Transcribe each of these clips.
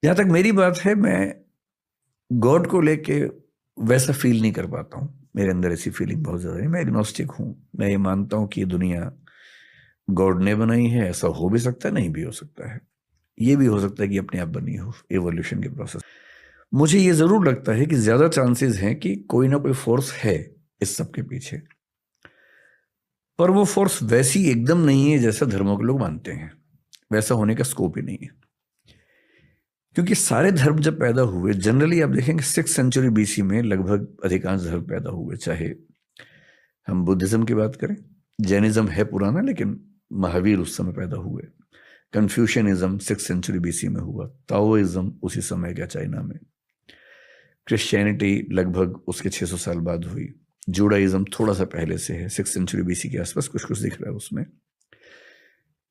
जहाँ तक मेरी बात है, मैं गॉड को लेके वैसा फील नहीं कर पाता हूँ। मेरे अंदर ऐसी फीलिंग बहुत ज़्यादा है। मैं एग्नोस्टिक हूँ। मैं ये मानता हूँ कि ये दुनिया गॉड ने बनाई है। ऐसा हो भी सकता है, नहीं भी हो सकता है। ये भी हो सकता है कि अपने आप बनी हो, एवोल्यूशन के प्रोसेस। मुझे ये ज़रूर लगता है कि ज़्यादा चांसेस हैं कि कोई ना कोई फोर्स है इस सब के पीछे, पर वो फोर्स वैसी एकदम नहीं है जैसा धर्मों के लोग मानते हैं। वैसा होने का स्कोप ही नहीं है, क्योंकि सारे धर्म जब पैदा हुए, जनरली आप देखेंगे 6th सेंचुरी बीसी में लगभग अधिकांश धर्म पैदा हुए। चाहे हम बुद्धिज्म की बात करें, जैनिज्म है पुराना, लेकिन महावीर उस समय पैदा हुए। कन्फ्यूशनिज्म 6th सेंचुरी बीसी में हुआ। ताओइज्म उसी समय का चाइना में। क्रिश्चियनिटी लगभग उसके 600 साल बाद हुई। जूडाइज्म थोड़ा सा पहले से है, 6th सेंचुरी बीसी के आसपास कुछ कुछ दिख रहा है उसमें।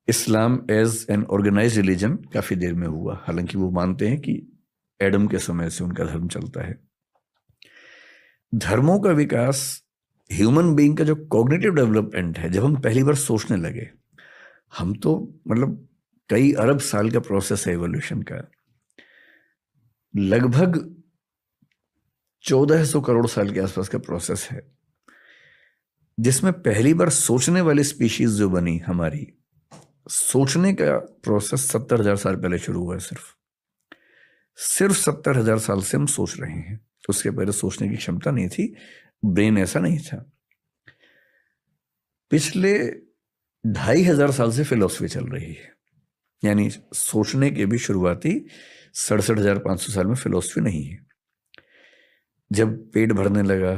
Islam as an organized religion काफी देर में हुआ, हालांकि वो मानते हैं कि एडम के समय से उनका धर्म चलता है। धर्मों का विकास, ह्यूमन बीइंग का जो कॉग्निटिव डेवलपमेंट है, जब हम पहली बार सोचने लगे, हम तो मतलब कई अरब साल का प्रोसेस है एवोल्यूशन का। लगभग 1400 करोड़ साल के आसपास का प्रोसेस है, जिसमें पहली बार सोचने वाली स्पीशीज जो बनी हमारी, सोचने का प्रोसेस 70,000 साल पहले शुरू हुआ है। सिर्फ 70,000 साल से हम सोच रहे हैं। उसके पहले सोचने की क्षमता नहीं थी, ब्रेन ऐसा नहीं था। पिछले 2,500 साल से फिलॉसफी चल रही है, यानी सोचने के भी शुरुआती 67,500 साल में फिलॉसफी नहीं है। जब पेट भरने लगा,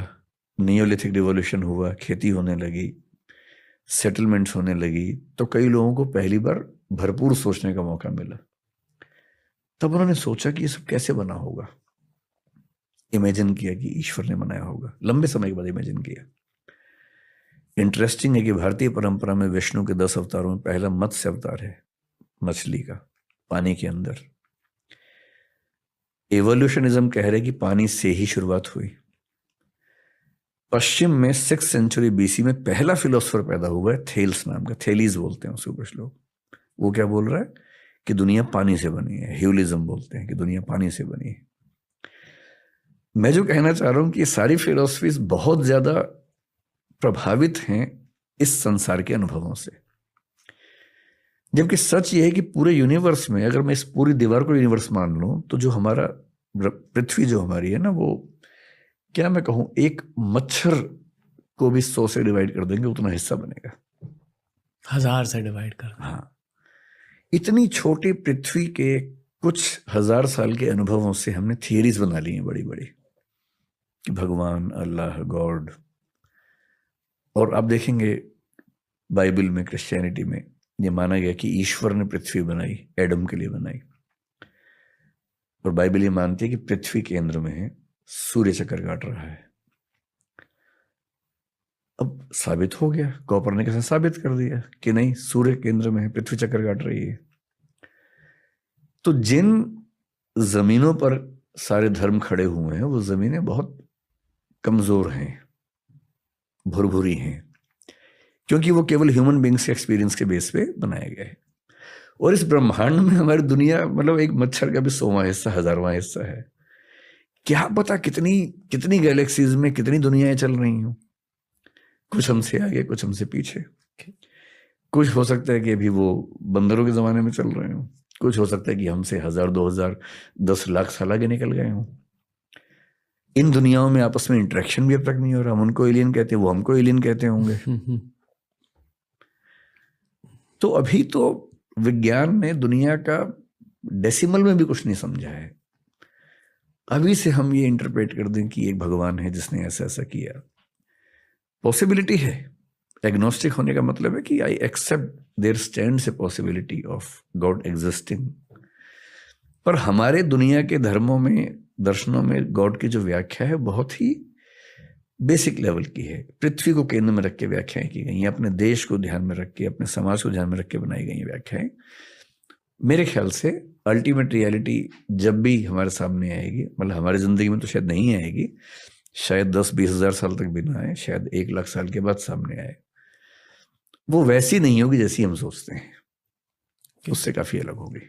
नियोलिथिक रिवॉल्यूशन हुआ, खेती होने लगी, सेटलमेंट्स होने लगी, तो कई लोगों को पहली बार भरपूर सोचने का मौका मिला। तब उन्होंने सोचा कि ये सब कैसे बना होगा। इमेजिन किया कि ईश्वर ने बनाया होगा। लंबे समय के बाद इमेजिन किया। इंटरेस्टिंग है कि भारतीय परंपरा में विष्णु के 10 अवतारों में पहला मत्स्य अवतार है, मछली का, पानी के अंदर। एवोल्यूशनिज्म कह रहे कि पानी से ही शुरुआत हुई। पश्चिम में 6th सेंचुरी बीसी में पहला फिलोसफर पैदा हुआ है, थेल्स नाम का। थेलीज बोलते हैं उसको कुछ लोग। वो क्या बोल रहा है कि दुनिया पानी से बनी है। ह्यूलिज्म बोलते हैं कि दुनिया पानी से बनी है। मैं जो कहना चाह रहा हूं कि ये सारी फिलोसफीज बहुत ज्यादा प्रभावित हैं इस संसार के अनुभवों से, जबकि सच ये है कि पूरे यूनिवर्स में, अगर मैं इस पूरी दीवार को यूनिवर्स मान लूं, तो जो हमारा पृथ्वी जो हमारी है ना, वो क्या मैं कहूं, एक मच्छर को भी 100 से डिवाइड कर देंगे उतना हिस्सा बनेगा। 1000 से डिवाइड कर। हाँ, इतनी छोटी पृथ्वी के कुछ 1000 साल के अनुभवों से हमने थियरीज बना ली हैं बड़ी बड़ी, कि भगवान, अल्लाह, गॉड। और आप देखेंगे बाइबल में, क्रिश्चियनिटी में ये माना गया कि ईश्वर ने पृथ्वी बनाई, एडम के लिए बनाई। और बाइबल ये मानती है कि पृथ्वी केंद्र में है, सूर्य चक्कर काट रहा है। अब साबित हो गया, कोपरनिकस ने साबित कर दिया कि नहीं, सूर्य केंद्र में है, पृथ्वी चक्कर काट रही है। तो जिन जमीनों पर सारे धर्म खड़े हुए हैं, वो जमीनें बहुत कमजोर हैं, भुरभुरी हैं, क्योंकि वो केवल ह्यूमन बींग्स के एक्सपीरियंस के बेस पे बनाया गया है। और इस ब्रह्मांड में हमारी दुनिया मतलब एक मच्छर का भी 100वां हिस्सा, 1000वां हिस्सा है। क्या पता कितनी कितनी गैलेक्सीज में कितनी दुनियाएं चल रही हूं। कुछ हमसे आगे, कुछ हमसे पीछे। कुछ हो सकता है कि अभी वो बंदरों के जमाने में चल रहे हो, कुछ हो सकता है कि हमसे 1000, 2000, 10 लाख साल आगे निकल गए हों। इन दुनियाओं में आपस में इंटरेक्शन भी अब तक नहीं हो रहा। हम उनको एलियन कहते हैं, वो हमको एलियन कहते होंगे। तो अभी तो विज्ञान ने दुनिया का डेसिमल में भी कुछ नहीं समझा है। अभी से हम ये इंटरप्रेट कर दें कि एक भगवान है जिसने ऐसा ऐसा किया, पॉसिबिलिटी है। एग्नोस्टिक होने का मतलब है कि I accept there stands a possibility of God existing. पर हमारे दुनिया के धर्मों में, दर्शनों में गॉड की जो व्याख्या है बहुत ही बेसिक लेवल की है। पृथ्वी को केंद्र में रख के व्याख्याएं की गई हैं, अपने देश को ध्यान में रख के, अपने समाज को ध्यान में रख के बनाई गई व्याख्याएं। मेरे ख्याल से अल्टीमेट रियलिटी जब भी हमारे सामने आएगी, मतलब हमारी जिंदगी में तो शायद नहीं आएगी, शायद 10-20 हजार साल तक भी ना आए, शायद 1 लाख साल के बाद सामने आए, वो वैसी नहीं होगी जैसी हम सोचते हैं, उससे काफी अलग होगी।